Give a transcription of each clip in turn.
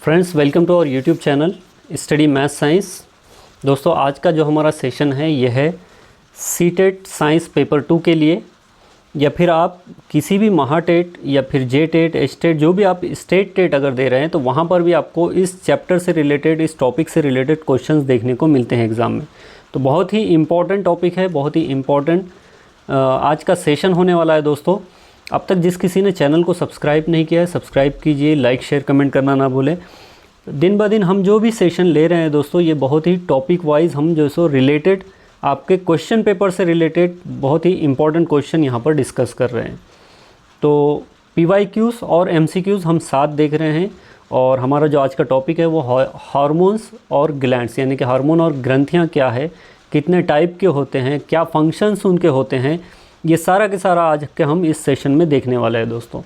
Friends, welcome to our YouTube channel Study Math Science. दोस्तों, आज का जो हमारा सेशन है यह है सीटेट साइंस पेपर 2 के लिए, या फिर आप किसी भी महाटेट या फिर जे टेट, एच टेट, जो भी आप स्टेट टेट अगर दे रहे हैं तो वहाँ पर भी आपको इस चैप्टर से रिलेटेड, इस टॉपिक से रिलेटेड क्वेश्चंस देखने को मिलते हैं एग्ज़ाम में। तो बहुत ही इम्पॉर्टेंट टॉपिक है, बहुत ही इम्पॉर्टेंट आज का सेशन होने वाला है। दोस्तों, अब तक जिस किसी ने चैनल को सब्सक्राइब नहीं किया है, सब्सक्राइब कीजिए, लाइक शेयर कमेंट करना ना भूलें। दिन ब दिन हम जो भी सेशन ले रहे हैं दोस्तों, ये बहुत ही टॉपिक वाइज हम जो सो रिलेटेड, आपके क्वेश्चन पेपर से रिलेटेड बहुत ही इंपॉर्टेंट क्वेश्चन यहाँ पर डिस्कस कर रहे हैं। तो PYQs और MCQs हम साथ देख रहे हैं, और हमारा जो आज का टॉपिक है वो हार्मोन्स और ग्लैंड्स, यानी कि हार्मोन और ग्रंथियाँ क्या है, कितने टाइप के होते हैं, क्या फंक्शंस उनके होते हैं, ये सारा के सारा आज के हम इस सेशन में देखने वाले हैं दोस्तों।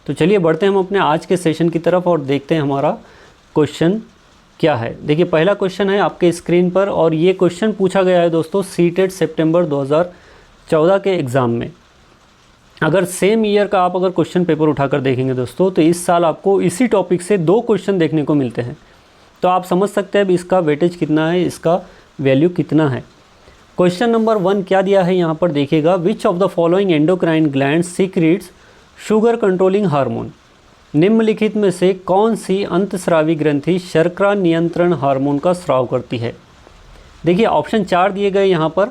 तो चलिए बढ़ते हैं हम अपने आज के सेशन की तरफ और देखते हैं हमारा क्वेश्चन क्या है। देखिए, पहला क्वेश्चन है आपके स्क्रीन पर, और ये क्वेश्चन पूछा गया है दोस्तों सीटेट सितंबर 2014 के एग्ज़ाम में। अगर सेम ईयर का आप अगर क्वेश्चन पेपर उठाकर देखेंगे दोस्तों, तो इस साल आपको इसी टॉपिक से 2 क्वेश्चन देखने को मिलते हैं। तो आप समझ सकते हैं अब इसका वेटेज कितना है, इसका वैल्यू कितना है। क्वेश्चन नंबर 1 क्या दिया है यहाँ पर देखिएगा, which of the following endocrine gland secrets sugar controlling hormone. निम्नलिखित में से कौन सी अंतस्रावी ग्रंथि शर्करा नियंत्रण हार्मोन का स्राव करती है। देखिए, ऑप्शन 4 दिए गए यहाँ पर।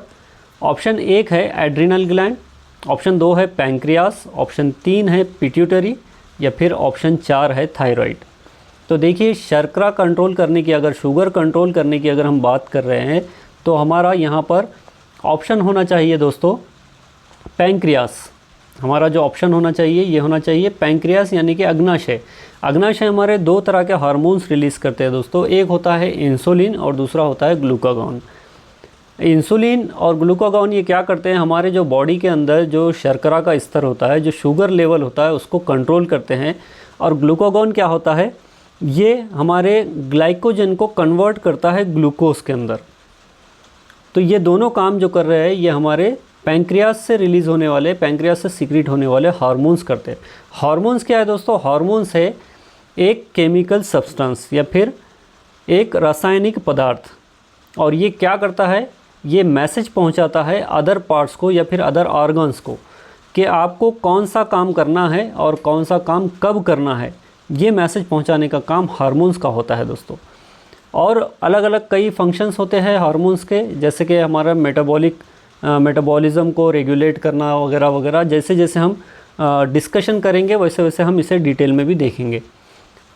ऑप्शन 1 है एड्रिनल ग्लैंड, ऑप्शन 2 है पैंक्रियास, ऑप्शन 3 है पिट्यूटरी, या फिर ऑप्शन 4 है थायराइड। तो देखिए, शर्करा कंट्रोल करने की, अगर शुगर कंट्रोल करने की अगर हम बात कर रहे हैं, तो हमारा यहाँ पर ऑप्शन होना चाहिए दोस्तों पैंक्रियास। हमारा जो ऑप्शन होना चाहिए ये होना चाहिए पैंक्रियास, यानी कि अग्नाशय। अग्नाशय हमारे 2 तरह के हार्मोन्स रिलीज़ करते हैं दोस्तों, एक होता है इंसुलिन और दूसरा होता है ग्लूकागॉन। इंसुलिन और ग्लूकागॉन ये क्या करते हैं, हमारे जो बॉडी के अंदर जो शर्करा का स्तर होता है, जो शुगर लेवल होता है, उसको कंट्रोल करते हैं। और ग्लूकागॉन क्या होता है, ये हमारे ग्लाइकोजन को कन्वर्ट करता है ग्लूकोज के अंदर। तो ये दोनों काम जो कर रहे हैं ये हमारे पैंक्रियास से रिलीज़ होने वाले, पैंक्रियास से सीक्रेट होने वाले हार्मोन्स करते हैं। हार्मोन्स क्या है दोस्तों, हार्मोन्स है एक केमिकल सब्सटेंस या फिर एक रासायनिक पदार्थ, और ये क्या करता है, ये मैसेज पहुंचाता है अदर पार्ट्स को या फिर अदर ऑर्गन्स को कि आपको कौन सा काम करना है और कौन सा काम कब करना है। ये मैसेज पहुंचाने का काम हार्मोन्स का होता है दोस्तों। और अलग अलग कई फंक्शंस होते हैं हार्मोन्स के, जैसे कि हमारा मेटाबॉलिज्म को रेगुलेट करना वगैरह वगैरह। जैसे जैसे हम डिस्कशन करेंगे वैसे वैसे हम इसे डिटेल में भी देखेंगे।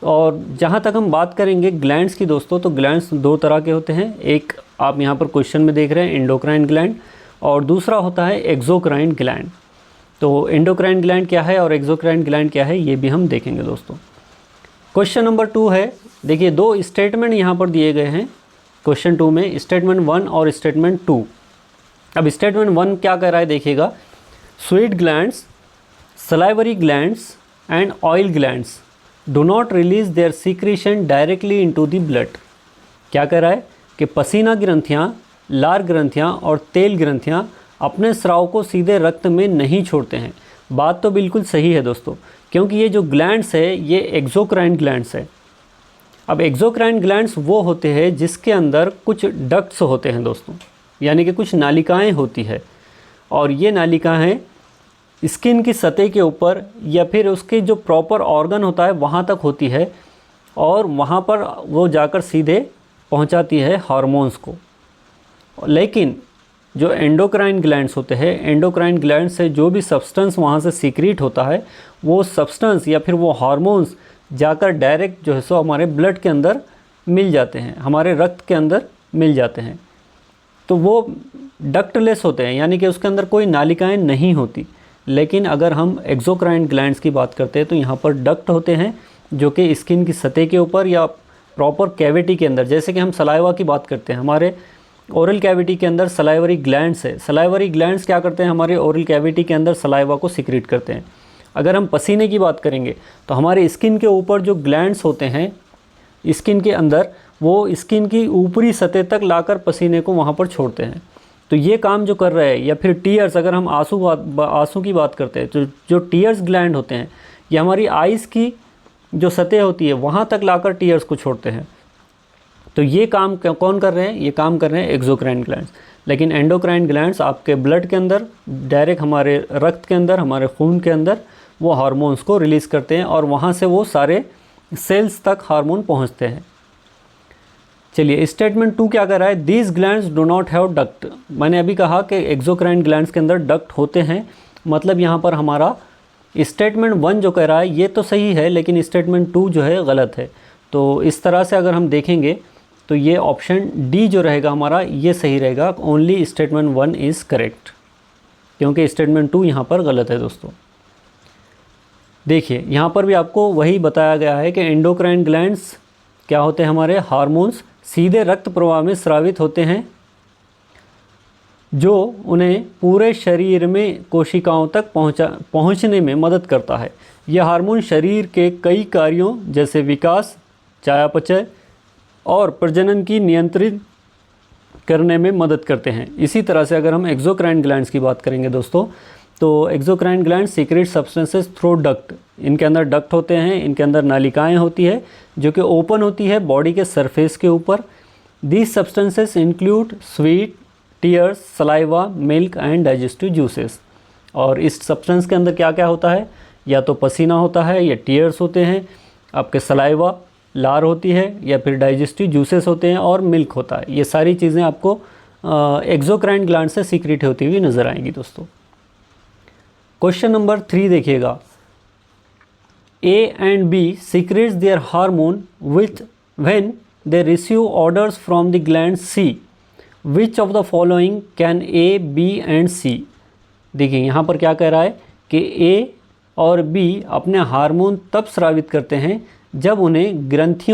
और जहाँ तक हम बात करेंगे ग्लैंड्स की दोस्तों, तो ग्लैंड्स 2 तरह के होते हैं। एक आप यहाँ पर क्वेश्चन में देख रहे हैं एंडोक्राइन ग्लैंड, और दूसरा होता है एक्सोक्राइन ग्लैंड। तो एंडोक्राइन ग्लैंड क्या है और एक्सोक्राइन ग्लैंड क्या है, ये भी हम देखेंगे दोस्तों। क्वेश्चन नंबर 2 है, देखिए 2 स्टेटमेंट यहाँ पर दिए गए हैं क्वेश्चन 2 में, स्टेटमेंट 1 और स्टेटमेंट 2। अब स्टेटमेंट 1 क्या कह रहा है देखिएगा, sweet glands, salivary glands and oil glands do not release there secretion directly into the blood. क्या कह रहा है कि पसीना ग्रंथियाँ, लार ग्रंथियाँ और तेल ग्रंथियाँ अपने स्राव को सीधे रक्त में नहीं छोड़ते हैं। बात तो बिल्कुल सही है दोस्तों, क्योंकि ये जो ग्लैंड्स है ये एक्सोक्राइन ग्लैंड्स है। अब एक्सोक्राइन ग्लैंड्स वो होते हैं जिसके अंदर कुछ डक्ट्स होते हैं दोस्तों, यानी कि कुछ नालिकाएं होती है, और ये नालिकाएं स्किन की सतह के ऊपर या फिर उसके जो प्रॉपर ऑर्गन होता है वहाँ तक होती है, और वहाँ पर वो जाकर सीधे पहुँचाती है हार्मोन्स को। लेकिन जो एंडोक्राइन ग्लैंड्स होते हैं, एंडोक्राइन ग्लैंड से जो भी सब्सटेंस वहाँ से सीक्रेट होता है, वो सब्सटेंस या फिर वो हार्मोन्स जाकर डायरेक्ट जो है सो हमारे ब्लड के अंदर मिल जाते हैं, हमारे रक्त के अंदर मिल जाते हैं। तो वो डक्टलेस होते हैं, यानी कि उसके अंदर कोई नालिकाएं नहीं होती। लेकिन अगर हम एक्सोक्राइन ग्लैंड्स की बात करते हैं तो यहाँ पर डक्ट होते हैं जो कि स्किन की सतह के ऊपर या प्रॉपर कैविटी के अंदर, जैसे कि हम सलाइवा की बात करते हैं, हमारे ओरल कैविटी के अंदर सलाइवरी ग्लैंड्स है। सलाइवरी ग्लैंड्स क्या करते हैं, हमारे ओरल कैविटी के अंदर सलाइवा को सीक्रेट करते हैं। अगर हम पसीने की बात करेंगे तो हमारे स्किन के ऊपर जो ग्लैंड्स होते हैं स्किन के अंदर, वो स्किन की ऊपरी सतह तक लाकर पसीने को वहाँ पर छोड़ते हैं। तो ये काम जो कर रहे हैं, या फिर टीयर्स, अगर हम आंसू की बात करते हैं तो जो टीयर्स ग्लैंड होते हैं ये हमारी आइज़ की जो सतह होती है वहाँ तक लाकर टीयर्स को छोड़ते हैं। तो ये काम कौन कर रहे हैं? ये काम कर रहे हैं एक्सोक्राइन ग्लैंड्स। लेकिन एंडोक्राइन ग्लैंड्स आपके ब्लड के अंदर, डायरेक्ट हमारे रक्त के अंदर, हमारे खून के अंदर वो हार्मोन्स को रिलीज़ करते हैं और वहाँ से वो सारे सेल्स तक हार्मोन पहुँचते हैं। चलिए स्टेटमेंट 2 क्या कर रहा है? These glands do not have duct. मैंने अभी कहा कि एक्सोक्राइन ग्लैंड्स के अंदर डक्ट होते हैं, मतलब यहाँ पर हमारा स्टेटमेंट 1 जो कह रहा है ये तो सही है, लेकिन स्टेटमेंट 2 जो है गलत है। तो इस तरह से अगर हम देखेंगे तो ये ऑप्शन डी जो रहेगा हमारा ये सही रहेगा। ओनली स्टेटमेंट 1 इज़ करेक्ट, क्योंकि स्टेटमेंट 2 यहाँ पर गलत है दोस्तों। देखिए यहाँ पर भी आपको वही बताया गया है कि एंडोक्राइन ग्लैंड्स क्या होते हैं? हमारे हार्मोन्स सीधे रक्त प्रवाह में स्रावित होते हैं, जो उन्हें पूरे शरीर में कोशिकाओं तक पहुंचने में मदद करता है। यह हार्मोन शरीर के कई कार्यों जैसे विकास, चयापचय और प्रजनन की नियंत्रित करने में मदद करते हैं। इसी तरह से अगर हम एक्सोक्राइन ग्लैंड्स की बात करेंगे दोस्तों, तो exocrine gland secret substances through duct. इनके अंदर डक्ट होते हैं, इनके अंदर नालिकाएं होती है जो कि ओपन होती है बॉडी के सरफेस के ऊपर। These substances include sweet, tears, saliva, milk and digestive juices. और इस सब्सटेंस के अंदर क्या क्या होता है? या तो पसीना होता है, या टीयर्स होते हैं, आपके सलाइवा लार होती है, या फिर डाइजेस्टिव जूसेस होते हैं, और मिल्क होता है। ये सारी चीज़ें आपको एक्सोक्राइन ग्लैंड से सीक्रेट होती हुई नज़र आएंगी दोस्तों। क्वेश्चन नंबर 3 देखिएगा। A and B secretes their hormone when they receive orders from the gland C. Which of the following can A, B and C? देखिए यहाँ पर क्या कह रहा है कि A और B अपने हार्मोन तब स्रावित करते हैं जब उन्हें ग्रंथि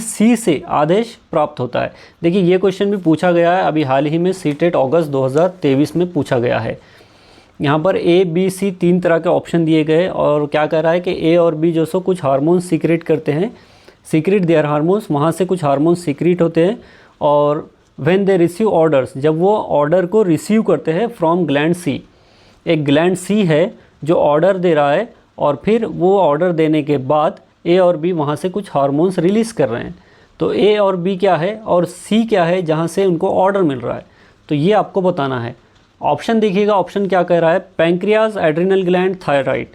C से आदेश प्राप्त होता है। देखिए ये क्वेश्चन भी पूछा गया है, अभी हाल ही में सीटेट अगस्त 2023 में पूछा गया है। यहाँ पर A, B, C 3 तरह के ऑप्शन दिए गए और क्या कह रहा है कि A और B जो सो कुछ हार्मोन सीक्रेट करते हैं, सीक्रेट देयर हार्मोन्स, वहाँ से कुछ हार्मोन सीक्रेट होते हैं। और व्हेन दे रिसीव ऑर्डर्स, जब वो ऑर्डर को रिसीव करते हैं फ्रॉम ग्लैंड C, एक ग्लैंड C है जो ऑर्डर दे रहा है, और फिर वो ऑर्डर देने के बाद A और B वहाँ से कुछ हार्मोन्स रिलीज़ कर रहे हैं। तो A और B क्या है और C क्या है जहाँ से उनको ऑर्डर मिल रहा है, तो ये आपको बताना है। ऑप्शन देखिएगा, ऑप्शन क्या कह रहा है? Pancreas, adrenal gland, thyroid.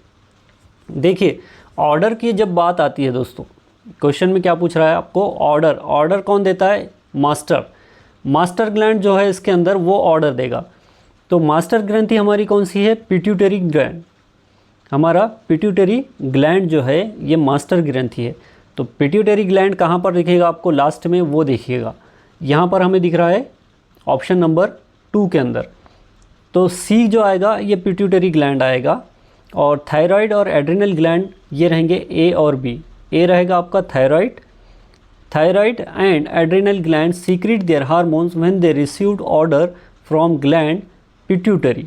देखिए ऑर्डर की जब बात आती है दोस्तों, क्वेश्चन में क्या पूछ रहा है आपको? ऑर्डर कौन देता है? मास्टर ग्लैंड जो है इसके अंदर वो ऑर्डर देगा। तो मास्टर ग्रंथि हमारी कौन सी है? Pituitary gland. हमारा पिट्यूटरी ग्लैंड जो है ये मास्टर ग्रंथि है। तो पिट्यूटरी ग्लैंड कहाँ पर दिखेगा आपको? लास्ट में वो देखिएगा। यहाँ पर हमें दिख रहा है ऑप्शन नंबर 2 के अंदर। तो सी जो आएगा ये पिट्यूटरी ग्लैंड आएगा, और थायराइड और एड्रिनल ग्लैंड ये रहेंगे ए और बी। ए रहेगा आपका thyroid and adrenal gland secrete their hormones when they received order from gland pituitary.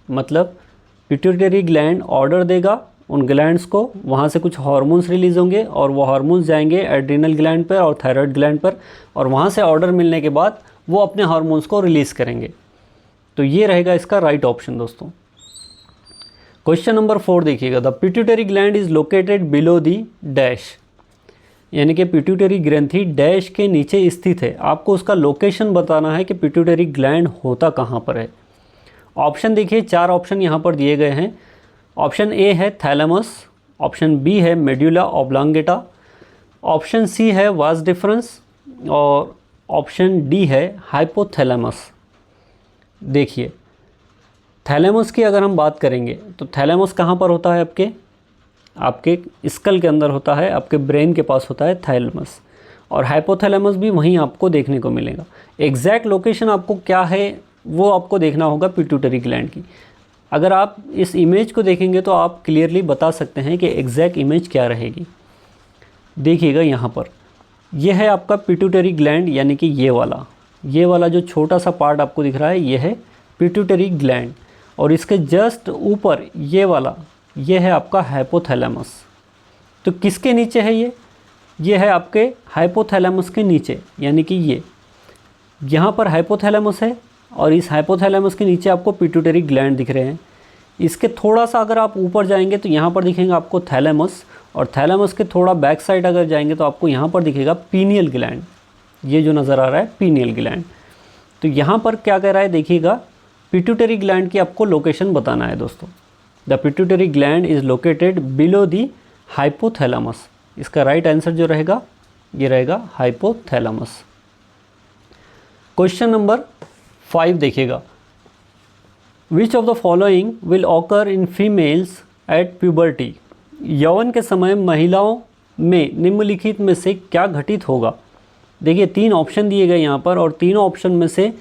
मतलब पिट्यूटरी ग्लैंड ऑर्डर देगा उन ग्लैंड्स को, वहाँ से कुछ हार्मोन्स रिलीज़ होंगे और वो हार्मोन्स जाएंगे एड्रिनल ग्लैंड पर और थायराइड ग्लैंड पर, और वहाँ से ऑर्डर मिलने के बाद वो अपने हार्मोन्स को रिलीज़ करेंगे। तो ये रहेगा इसका राइट ऑप्शन दोस्तों। क्वेश्चन नंबर 4 देखिएगा। The pituitary gland is located below the dash, यानी कि पिट्यूटरी ग्रंथि डैश के नीचे स्थित है। आपको उसका लोकेशन बताना है कि पिट्यूटरी ग्लैंड होता कहाँ पर है। ऑप्शन देखिए, 4 ऑप्शन यहाँ पर दिए गए हैं। ऑप्शन ए है थैलेमस, ऑप्शन बी है मेड्यूला ऑब्लांगेटा, ऑप्शन सी है वास डिफरेंस, और ऑप्शन डी है हाइपोथैलेमस। देखिए थैलेमस की अगर हम बात करेंगे तो थैलेमस कहाँ पर होता है? आपके स्कल के अंदर होता है, आपके ब्रेन के पास होता है थैलेमस, और हाइपोथैलेमस भी वहीं आपको देखने को मिलेगा। एग्जैक्ट लोकेशन आपको क्या है वो आपको देखना होगा पिट्यूटरी ग्लैंड की। अगर आप इस इमेज को देखेंगे तो आप क्लियरली बता सकते हैं कि एग्जैक्ट इमेज क्या रहेगी। देखिएगा यहाँ पर यह है आपका पिट्यूटरी ग्लैंड, यानी कि ये वाला जो छोटा सा पार्ट आपको दिख रहा है ये है पिट्यूटरी ग्लैंड, और इसके जस्ट ऊपर ये है आपका हाइपोथैलेमस। तो किसके नीचे है ये है आपके हाइपोथैलेमस के नीचे, यानी कि यहाँ पर हाइपोथैलेमस है और इस हाइपोथैलेमस के नीचे आपको पिट्यूटरी ग्लैंड दिख रहे हैं। इसके थोड़ा सा अगर आप ऊपर जाएंगे तो यहाँ पर दिखेंगे आपको थैलेमस, और थैलेमस के थोड़ा बैक साइड अगर जाएंगे तो आपको यहाँ पर दिखेगा पीनियल ग्लैंड। ये जो नज़र आ रहा है पीनियल ग्लैंड। तो यहाँ पर क्या कह रहा है देखिएगा, पिट्यूटरी ग्लैंड की आपको लोकेशन बताना है दोस्तों। The pituitary gland is located below the hypothalamus. इसका राइट आंसर जो रहेगा ये रहेगा हाइपोथैलेमस। क्वेश्चन नंबर 5 देखिएगा, which of the following will occur in females at puberty. यौवन के समय महिलाओं में निम्नलिखित में से क्या घटित होगा। देखिए 3 ऑप्शन दिए गए यहाँ पर, और तीनों ऑप्शन में से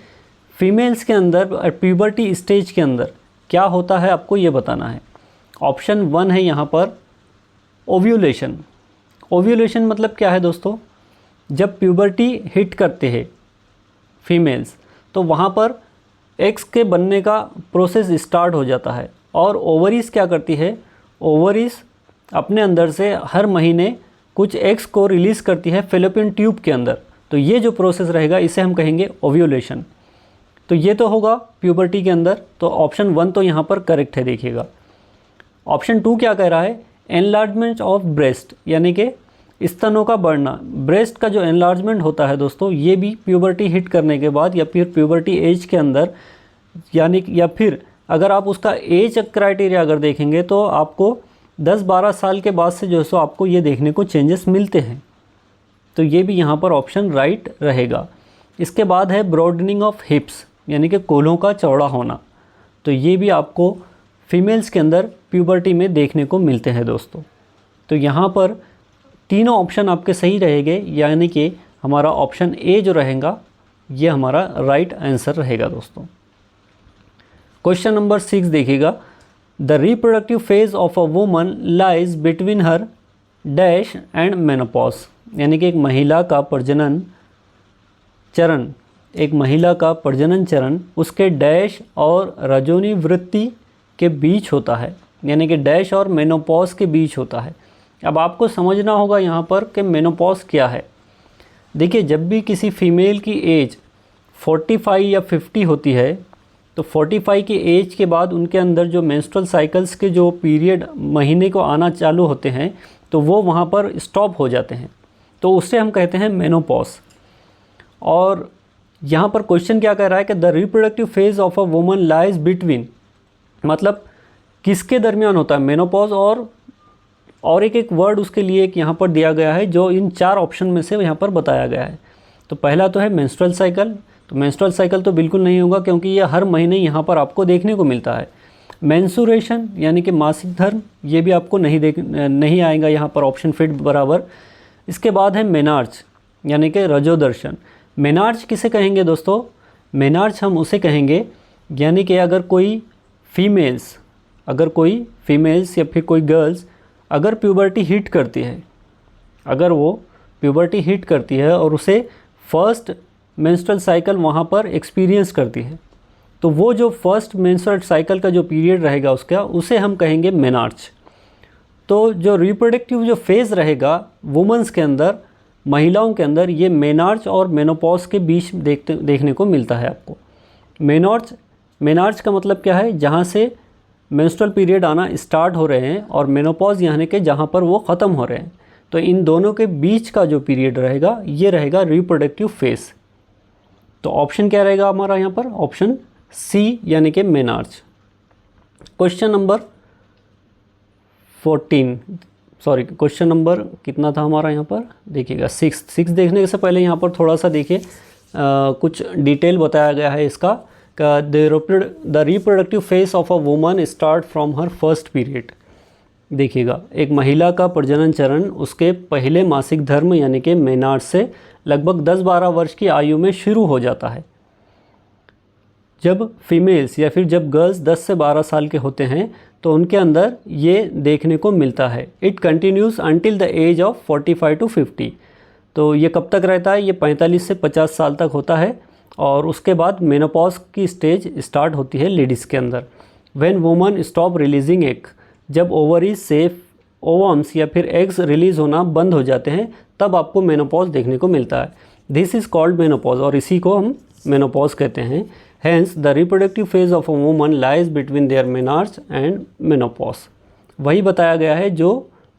फीमेल्स के अंदर प्यूबर्टी स्टेज के अंदर क्या होता है आपको ये बताना है। ऑप्शन 1 है यहाँ पर ओव्यूलेशन। ओव्यूलेशन मतलब क्या है दोस्तों, जब प्यूबर्टी हिट करते हैं फीमेल्स तो वहाँ पर एग्स के बनने का प्रोसेस स्टार्ट हो जाता है, और ओवरीज क्या करती है, ओवरीज अपने अंदर से हर महीने कुछ एग्स को रिलीज़ करती है फैलोपियन ट्यूब के अंदर। तो ये जो प्रोसेस रहेगा इसे हम कहेंगे ओव्यूलेशन। तो ये तो होगा प्यूबर्टी के अंदर, तो ऑप्शन 1 तो यहाँ पर करेक्ट है। देखिएगा ऑप्शन 2 क्या कह रहा है, एनलार्जमेंट ऑफ ब्रेस्ट, यानी कि स्तनों का बढ़ना। ब्रेस्ट का जो एनलार्जमेंट होता है दोस्तों, ये भी प्यूबर्टी हिट करने के बाद या फिर प्यूबर्टी एज के अंदर, यानी या फिर अगर आप उसका एज क्राइटेरिया अगर देखेंगे तो आपको 10-12 साल के बाद से जो है सो आपको ये देखने को चेंजेस मिलते हैं। तो ये भी यहाँ पर ऑप्शन राइट रहेगा। इसके बाद है ब्रॉडनिंग ऑफ हिप्स, यानी कि कोल्हों का चौड़ा होना। तो ये भी आपको फीमेल्स के अंदर प्यूबर्टी में देखने को मिलते हैं दोस्तों। तो यहाँ पर तीनों ऑप्शन आपके सही रहेंगे, यानी कि हमारा ऑप्शन ए जो रहेगा ये हमारा राइट आंसर रहेगा दोस्तों। क्वेश्चन नंबर 6 देखिएगा, the reproductive phase of a woman lies between her dash and menopause, यानी कि एक महिला का प्रजनन चरण उसके डैश और रजोनी वृत्ति के बीच होता है, यानी कि डैश और मेनोपॉज के बीच होता है। अब आपको समझना होगा यहाँ पर कि मेनोपॉज क्या है। देखिए जब भी किसी फीमेल की एज 45 या 50 होती है तो 45 की एज के बाद उनके अंदर जो मेंस्ट्रुअल साइकिल्स के जो पीरियड महीने को आना चालू होते हैं तो वो वहाँ पर स्टॉप हो जाते हैं, तो उससे हम कहते हैं मेनोपॉज। और यहाँ पर क्वेश्चन क्या कह रहा है कि the reproductive phase of a woman lies between, मतलब किसके दरमियान होता है, मेनोपॉज और एक वर्ड उसके लिए एक यहाँ पर दिया गया है जो इन 4 ऑप्शन में से यहाँ पर बताया गया है। तो पहला तो है मेंस्ट्रुअल साइकिल, तो मेंस्ट्रुअल साइकिल तो बिल्कुल नहीं होगा क्योंकि ये हर महीने यहाँ पर आपको देखने को मिलता है। मेंसुरेशन यानी कि मासिक धर्म, ये भी आपको नहीं आएगा यहाँ पर, ऑप्शन फिट बराबर। इसके बाद है मेनार्च यानी कि रजोदर्शन। मेनार्च किसे कहेंगे दोस्तों, मेनार्च हम उसे कहेंगे यानी कि अगर कोई फीमेल्स या फिर कोई गर्ल्स अगर प्यूबर्टी हिट करती है, अगर वो प्यूबर्टी हिट करती है और उसे फर्स्ट मेंस्ट्रुअल साइकिल वहाँ पर एक्सपीरियंस करती है, तो वो जो फर्स्ट मेंस्ट्रुअल साइकिल का जो पीरियड रहेगा उसका, उसे हम कहेंगे मेनार्च। तो जो रिप्रोडक्टिव जो फेज़ रहेगा वुमेंस के अंदर, महिलाओं के अंदर, ये मेनार्च और मेनोपॉज के बीच देखने को मिलता है आपको। मेनार्च का मतलब क्या है, जहाँ से मेंस्ट्रुअल पीरियड आना स्टार्ट हो रहे हैं, और मेनोपॉज यानी कि जहाँ पर वो ख़त्म हो रहे हैं। तो इन दोनों के बीच का जो पीरियड रहेगा ये रहेगा रिप्रोडक्टिव फेज़। तो ऑप्शन क्या रहेगा हमारा यहाँ पर, ऑप्शन सी यानी कि menarche. Question number 14, sorry question number कितना था हमारा यहाँ पर, देखिएगा 6 देखने से पहले यहाँ पर थोड़ा सा देखिए कुछ डिटेल बताया गया है इसका। The reproductive phase of a woman start from her first period. देखिएगा एक महिला का प्रजनन चरण उसके पहले मासिक धर्म यानी कि मेनार्च से लगभग 10-12 वर्ष की आयु में शुरू हो जाता है। जब फीमेल्स या फिर जब गर्ल्स 10 से 12 साल के होते हैं तो उनके अंदर ये देखने को मिलता है। It continues until the age of 45 to 50। तो ये कब तक रहता है, ये 45 से 50 साल तक होता है, और उसके बाद मेनोपॉज की स्टेज स्टार्ट होती है लेडीज़ के अंदर। When woman stop releasing egg, जब ओवरीज से ओवम्स या फिर एग्स रिलीज़ होना बंद हो जाते हैं तब आपको मेनोपॉज देखने को मिलता है। दिस इज़ कॉल्ड मेनोपॉज, और इसी को हम मेनोपॉज कहते हैं। Hence, the reproductive phase of a woman lies between their menarche and menopause. वही बताया गया है जो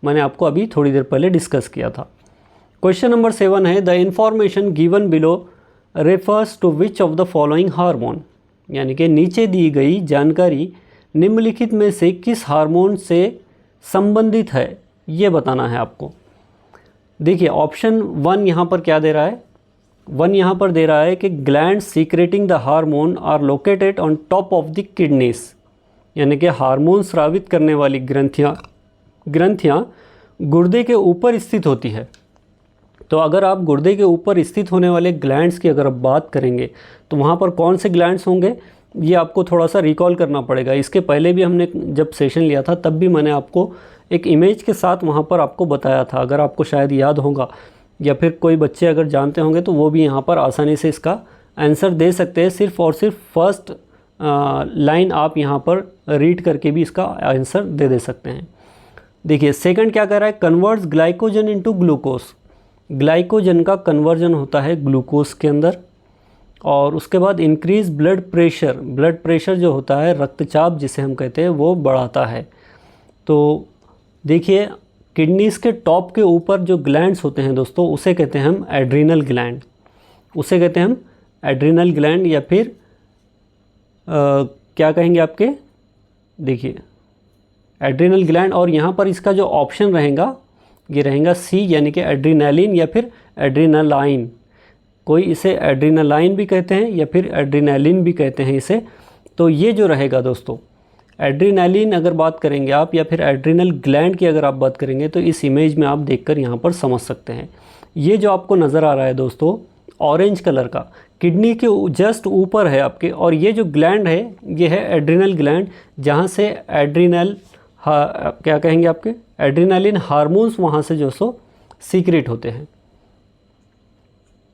मैंने आपको अभी थोड़ी देर पहले डिस्कस किया था। क्वेश्चन नंबर 7 है, the information given below refers to which of the following hormone, यानी कि नीचे दी गई जानकारी निम्नलिखित में से किस हार्मोन से संबंधित है, ये बताना है आपको। देखिए ऑप्शन 1 यहाँ पर क्या दे रहा है, 1 यहाँ पर दे रहा है कि gland secreting the hormone are located on top of the kidneys, यानी कि हार्मोन स्रावित करने वाली ग्रंथियाँ गुर्दे के ऊपर स्थित होती है। तो अगर आप गुर्दे के ऊपर स्थित होने वाले ग्लैंड्स की अगर आप बात करेंगे तो वहाँ पर कौन से ग्लैंड्स होंगे, ये आपको थोड़ा सा रिकॉल करना पड़ेगा। इसके पहले भी हमने जब सेशन लिया था तब भी मैंने आपको एक इमेज के साथ वहाँ पर आपको बताया था, अगर आपको शायद याद होगा या फिर कोई बच्चे अगर जानते होंगे तो वो भी यहाँ पर आसानी से इसका आंसर दे सकते हैं। सिर्फ और सिर्फ फर्स्ट लाइन आप यहाँ पर रीड करके भी इसका आंसर दे सकते हैं। देखिए सेकंड क्या कर रहा है, converts glycogen into glucose. Glycogen का कन्वर्जन होता है ग्लूकोज के अंदर, और उसके बाद इंक्रीज ब्लड प्रेशर जो होता है, रक्तचाप जिसे हम कहते हैं, वो बढ़ाता है। तो देखिए किडनीज़ के टॉप के ऊपर जो ग्लैंड्स होते हैं दोस्तों, उसे कहते हैं हम एड्रीनल ग्लैंड, उसे कहते हैं हम एड्रीनल ग्लैंड, या फिर क्या कहेंगे आपके, देखिए एड्रीनल ग्लैंड। और यहाँ पर इसका जो ऑप्शन रहेगा ये रहेगा सी, यानी कि एड्रीनलिन या फिर एड्रीनलाइन। कोई इसे एड्रीनलाइन भी कहते हैं या फिर एड्रीनलिन भी कहते हैं इसे। तो ये जो रहेगा दोस्तों, एड्रीनलिन अगर बात करेंगे आप या फिर एड्रीनल ग्लैंड की अगर आप बात करेंगे तो इस इमेज में आप देखकर यहाँ पर समझ सकते हैं। ये जो आपको नज़र आ रहा है दोस्तों ऑरेंज कलर का, किडनी के जस्ट ऊपर है आपके, और ये जो ग्लैंड है ये है एड्रीनल ग्लैंड, जहाँ से क्या कहेंगे आपके एड्रीनलिन हार्मोन्स वहाँ से जो सो सीक्रेट होते हैं।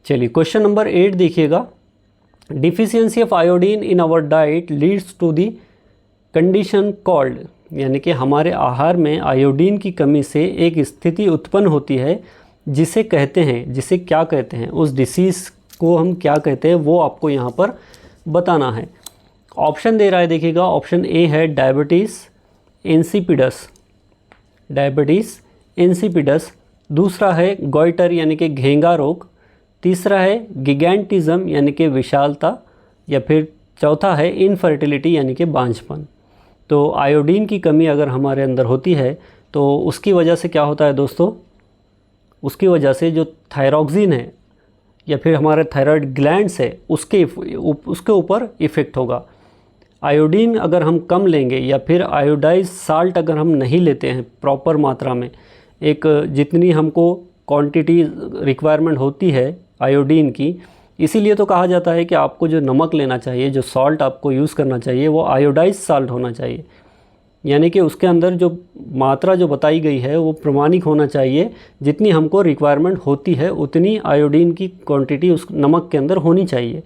चलिए क्वेश्चन नंबर 8 देखिएगा, deficiency of iodine in our diet leads to the condition called, यानी कि हमारे आहार में आयोडीन की कमी से एक स्थिति उत्पन्न होती है जिसे कहते हैं, जिसे क्या कहते हैं, उस डिसीज़ को हम क्या कहते हैं, वो आपको यहाँ पर बताना है। ऑप्शन दे रहा है, देखिएगा ऑप्शन ए है डायबिटीज़ इंसिपिडस, दूसरा है गॉइटर यानी कि घेंगा रोग, तीसरा है गिगैंटिज्म यानी कि विशालता, या फिर चौथा है इनफर्टिलिटी यानी कि बांझपन। तो आयोडीन की कमी अगर हमारे अंदर होती है तो उसकी वजह से क्या होता है दोस्तों, उसकी वजह से जो थायरॉक्सिन है या फिर हमारे थायराइड ग्लैंड्स है उसके ऊपर इफ़ेक्ट होगा। आयोडीन अगर हम कम लेंगे या फिर आयोडाइज साल्ट अगर हम नहीं लेते हैं प्रॉपर मात्रा में, एक जितनी हमको क्वांटिटी रिक्वायरमेंट होती है आयोडीन की, इसीलिए तो कहा जाता है कि आपको जो नमक लेना चाहिए, जो सॉल्ट आपको यूज़ करना चाहिए वो आयोडाइज साल्ट होना चाहिए, यानी कि उसके अंदर जो मात्रा जो बताई गई है वो प्रमाणिक होना चाहिए। जितनी हमको रिक्वायरमेंट होती है उतनी आयोडीन की क्वांटिटी उस नमक के अंदर होनी चाहिए।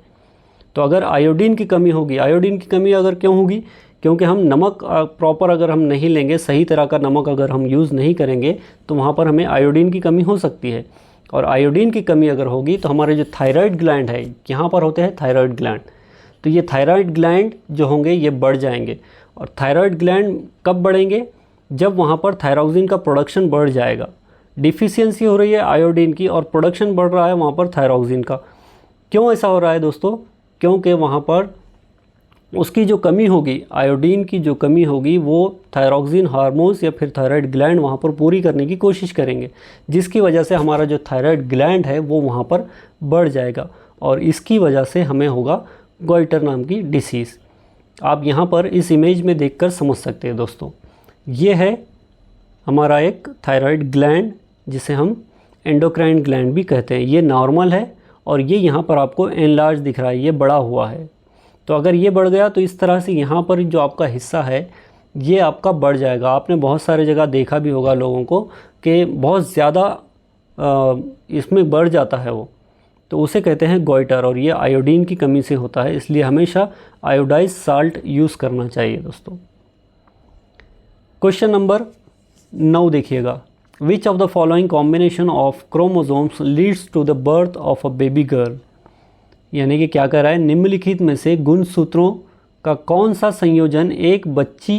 तो अगर आयोडीन की कमी होगी, आयोडीन की कमी अगर क्यों होगी, क्योंकि हम नमक प्रॉपर अगर हम नहीं लेंगे, सही तरह का नमक अगर हम यूज़ नहीं करेंगे तो वहाँ पर हमें आयोडीन की कमी हो सकती है। और आयोडीन की कमी अगर होगी तो हमारे जो थायराइड ग्लैंड है, यहाँ पर होते हैं थायराइड ग्लैंड, तो ये थायराइड ग्लैंड जो होंगे ये बढ़ जाएंगे। और थायराइड ग्लैंड कब बढ़ेंगे, जब वहाँ पर थायरॉक्सिन का प्रोडक्शन बढ़ जाएगा। डिफिशियंसी हो रही है आयोडीन की और प्रोडक्शन बढ़ रहा है वहाँ पर थायरॉक्सिन का। क्यों ऐसा हो रहा है दोस्तों, क्योंकि वहाँ पर उसकी जो कमी होगी, आयोडीन की जो कमी होगी, वो थायरॉक्सिन हार्मोन्स या फिर थायराइड ग्लैंड वहाँ पर पूरी करने की कोशिश करेंगे, जिसकी वजह से हमारा जो थायराइड ग्लैंड है वो वहाँ पर बढ़ जाएगा और इसकी वजह से हमें होगा गॉइटर नाम की डिसीज़। आप यहाँ पर इस इमेज में देखकर समझ सकते हैं दोस्तों। ये है हमारा एक थायराइड ग्लैंड जिसे हम एंडोक्राइन ग्लैंड भी कहते हैं। ये नॉर्मल है और ये यहाँ पर आपको एनलार्ज दिख रहा है, ये बड़ा हुआ है। तो अगर ये बढ़ गया तो इस तरह से यहाँ पर जो आपका हिस्सा है ये आपका बढ़ जाएगा। आपने बहुत सारे जगह देखा भी होगा लोगों को कि बहुत ज़्यादा इसमें बढ़ जाता है वो, तो उसे कहते हैं गॉइटर और ये आयोडीन की कमी से होता है। इसलिए हमेशा आयोडाइज साल्ट यूज़ करना चाहिए दोस्तों। क्वेश्चन नंबर 9 देखिएगा, which of the following combination of chromosomes leads to the birth of a baby girl. यानी कि क्या कह रहा है, निम्नलिखित में से गुणसूत्रों का कौन सा संयोजन एक बच्ची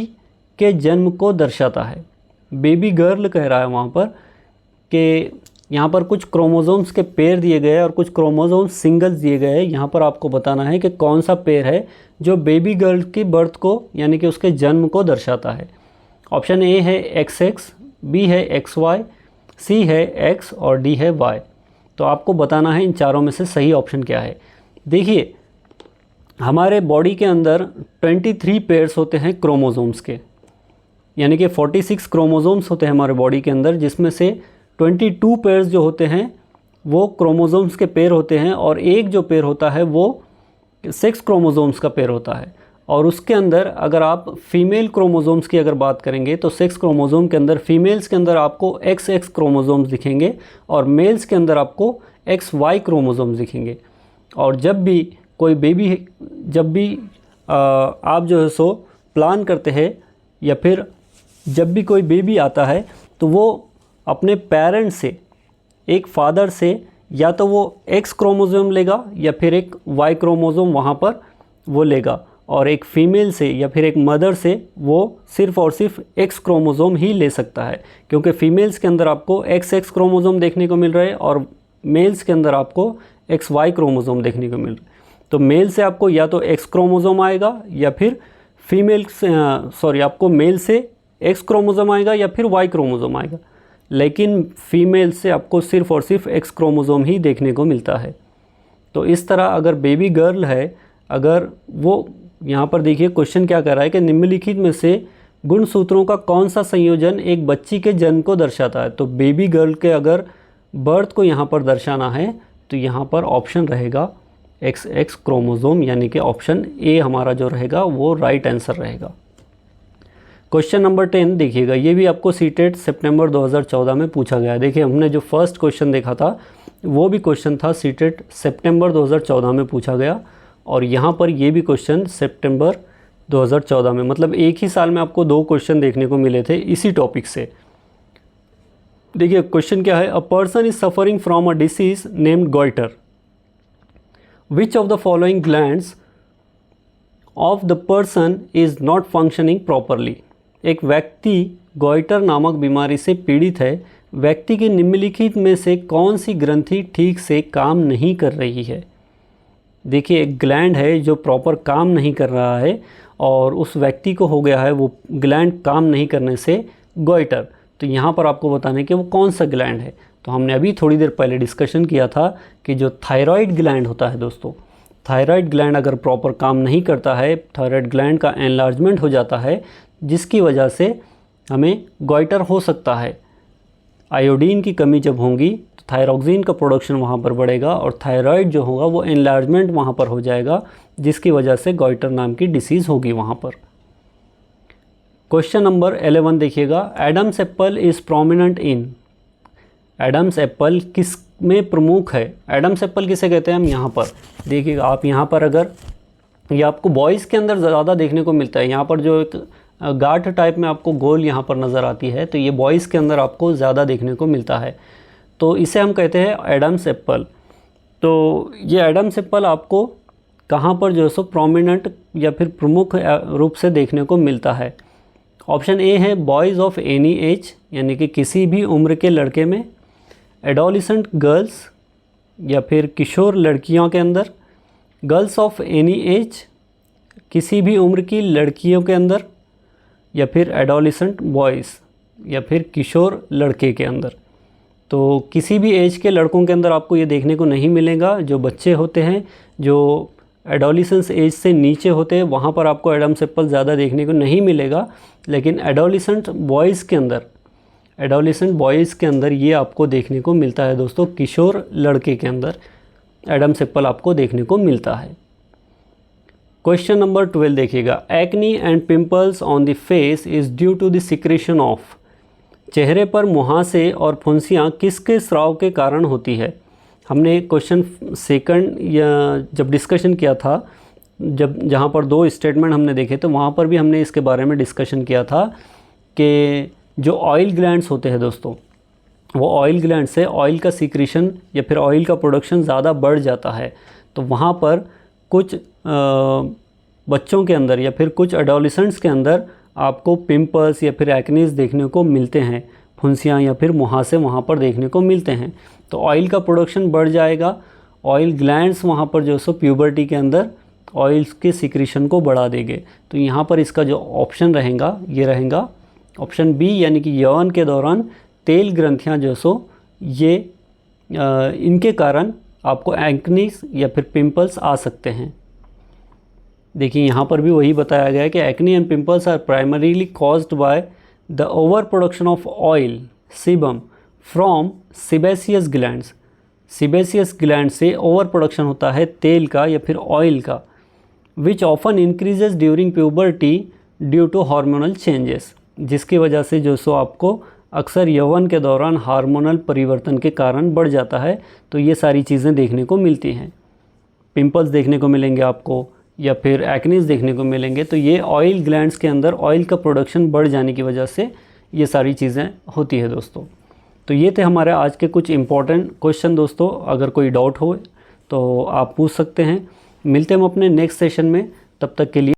के जन्म को दर्शाता है। बेबी गर्ल कह रहा है वहाँ पर कि यहाँ पर कुछ क्रोमोसोम्स के पेयर दिए गए हैं और कुछ क्रोमोसोम्स सिंगल्स दिए गए हैं। यहाँ पर आपको बताना है कि कौन सा पेयर है जो बेबी गर्ल की बर्थ को यानी कि उसके जन्म को दर्शाता है। ऑप्शन ए है XX, बी है XY, सी है X और डी है Y। तो आपको बताना है इन चारों में से सही ऑप्शन क्या है। देखिए, हमारे बॉडी के अंदर 23 पेयर्स होते हैं क्रोमोसोम्स के, यानी कि 46 क्रोमोसोम्स होते हैं हमारे बॉडी के अंदर, जिसमें से 22 पेयर्स जो होते हैं वो क्रोमोसोम्स के पेयर होते हैं और एक जो पेयर होता है वो सेक्स क्रोमोसोम्स का पेयर होता है। और उसके अंदर अगर आप फीमेल क्रोमोसोम्स की अगर बात करेंगे तो सेक्स क्रोमोसोम के अंदर फीमेल्स के अंदर आपको XX क्रोमोसोम्स दिखेंगे और मेल्स के अंदर आपको XY क्रोमोसोम्स दिखेंगे। और जब भी आप जो है सो प्लान करते हैं या फिर जब भी कोई बेबी आता है तो वो अपने पेरेंट्स से, एक फादर से या तो वो X क्रोमोसोम लेगा या फिर एक Y क्रोमोसोम वहाँ पर वो लेगा, और एक फीमेल से या फिर एक मदर से वो सिर्फ़ और सिर्फ X क्रोमोसोम ही ले सकता है, क्योंकि फीमेल्स के अंदर आपको XX क्रोमोसोम देखने को मिल रहा है और मेल्स के अंदर आपको XY क्रोमोसोम देखने को मिल रहा है। तो मेल से आपको या तो X क्रोमोसोम आएगा या फिर आपको मेल से X क्रोमोसोम आएगा या फिर Y क्रोमोसोम आएगा, लेकिन फीमेल से आपको सिर्फ़ और सिर्फ X क्रोमोसोम ही देखने को मिलता है। तो इस तरह अगर बेबी गर्ल है, अगर वो यहाँ पर देखिए क्वेश्चन क्या कर रहा है कि निम्नलिखित में से गुणसूत्रों का कौन सा संयोजन एक बच्ची के जन्म को दर्शाता है। तो बेबी गर्ल के अगर बर्थ को यहाँ पर दर्शाना है तो यहाँ पर ऑप्शन रहेगा XX क्रोमोसोम, यानी कि ऑप्शन ए हमारा जो रहेगा वो राइट आंसर रहेगा। क्वेश्चन नंबर 10 देखिएगा, ये भी आपको सीटेट सितंबर 2014 में पूछा गया है। देखिए, हमने जो फर्स्ट क्वेश्चन देखा था वो भी क्वेश्चन था सीटेट सितंबर 2014 में पूछा गया, और यहाँ पर ये भी क्वेश्चन सितंबर 2014 में, मतलब एक ही साल में आपको 2 क्वेश्चन देखने को मिले थे इसी टॉपिक से। देखिए क्वेश्चन क्या है, a person is suffering from a disease named goitre, which of the following glands of the person is not functioning properly. एक व्यक्ति गॉइटर नामक बीमारी से पीड़ित है, व्यक्ति की निम्नलिखित में से कौन सी ग्रंथि ठीक से काम नहीं कर रही है। देखिए, एक ग्लैंड है जो प्रॉपर काम नहीं कर रहा है और उस व्यक्ति को हो गया है वो ग्लैंड काम नहीं करने से गॉइटर। तो यहाँ पर आपको बताना है कि वो कौन सा ग्लैंड है। तो हमने अभी थोड़ी देर पहले डिस्कशन किया था कि जो थायराइड ग्लैंड होता है दोस्तों, थायराइड ग्लैंड अगर प्रॉपर काम नहीं करता है, थायराइड ग्लैंड का एनलार्जमेंट हो जाता है, जिसकी वजह से हमें गॉइटर हो सकता है। आयोडीन की कमी जब होगी तो थायरॉक्सिन का प्रोडक्शन वहाँ पर बढ़ेगा और थायराइड जो होगा वो एनलार्जमेंट वहाँ पर हो जाएगा, जिसकी वजह से गॉइटर नाम की डिसीज़ होगी वहाँ पर। क्वेश्चन नंबर 11 देखिएगा, Adam's apple is prominent in. Adam's apple किस में प्रमुख है। एडम्स एप्पल किसे कहते हैं हम यहाँ पर देखिएगा, आप यहाँ पर अगर ये आपको बॉयज़ के अंदर ज़्यादा देखने को मिलता है, यहाँ पर जो एक गांठ टाइप में आपको गोल यहाँ पर नज़र आती है, तो ये बॉयज़ के अंदर आपको ज़्यादा देखने को मिलता है, तो इसे हम कहते हैं एडम्स एप्पल। तो ये एडम्स एप्पल आपको कहाँ पर जो है सो प्रोमिनेंट या फिर प्रमुख रूप से देखने को मिलता है। ऑप्शन ए है बॉयज़ ऑफ एनी एज, यानी कि किसी भी उम्र के लड़के में, एडोलिसेंट गर्ल्स या फिर किशोर लड़कियों के अंदर, गर्ल्स ऑफ एनी एज किसी भी उम्र की लड़कियों के अंदर, या फिर एडोलिसेंट बॉयज़ या फिर किशोर लड़के के अंदर। तो किसी भी एज के लड़कों के अंदर आपको ये देखने को नहीं मिलेगा। जो बच्चे होते हैं जो एडोलिसेंस एज से नीचे होते हैं वहाँ पर आपको एडम्स एप्पल ज़्यादा देखने को नहीं मिलेगा, लेकिन एडोलिसेंट बॉयज़ के अंदर ये आपको देखने को मिलता है दोस्तों। किशोर लड़के के अंदर एडम्स एप्पल आपको देखने को मिलता है। क्वेश्चन नंबर 12 देखिएगा, acne and pimples on the face is due to the secretion of. चेहरे पर मुहासे और फुंसियाँ किसके स्राव के कारण होती है। हमने क्वेश्चन सेकंड या जब डिस्कशन किया था, जहाँ पर 2 स्टेटमेंट हमने देखे तो वहाँ पर भी हमने इसके बारे में डिस्कशन किया था कि जो ऑयल ग्लैंड्स होते हैं दोस्तों, वो ऑयल ग्लैंड से ऑयल का सीक्रेशन या फिर ऑयल का प्रोडक्शन ज़्यादा बढ़ जाता है। तो तो वहाँ पर कुछ बच्चों के अंदर या फिर कुछ एडोलेसेंट्स के अंदर आपको पिंपल्स या फिर एक्नीज देखने को मिलते हैं, फुंसियाँ या फिर मुहासे वहाँ पर देखने को मिलते हैं। तो ऑयल का प्रोडक्शन बढ़ जाएगा, ऑयल ग्लैंड्स वहाँ पर जो सो प्यूबर्टी के अंदर ऑयल्स के सिक्रीशन को बढ़ा देंगे। तो यहाँ पर इसका जो ऑप्शन रहेगा ये रहेगा ऑप्शन बी, यानी कि यौवन के दौरान तेल ग्रंथियाँ जो सो ये इनके कारण आपको एक्नीज या फिर पिंपल्स आ सकते हैं। देखिए यहाँ पर भी वही बताया गया है कि acne and pimples are primarily caused by the over production of oil sebum from sebaceous glands. Sebaceous gland से ओवर प्रोडक्शन होता है तेल का या फिर ऑयल का, which often increases during puberty due to hormonal changes, जिसकी वजह से जो सो आपको अक्सर यौवन के दौरान हार्मोनल परिवर्तन के कारण बढ़ जाता है। तो ये सारी चीज़ें देखने को मिलती हैं, पिंपल्स देखने को मिलेंगे आपको या फिर एक्नीज देखने को मिलेंगे। तो ये ऑयल ग्लैंड्स के अंदर ऑयल का प्रोडक्शन बढ़ जाने की वजह से ये सारी चीज़ें होती है दोस्तों। तो ये थे हमारे आज के कुछ इंपॉर्टेंट क्वेश्चन दोस्तों। अगर कोई डाउट हो तो आप पूछ सकते हैं। मिलते हैं हम अपने नेक्स्ट सेशन में, तब तक के लिए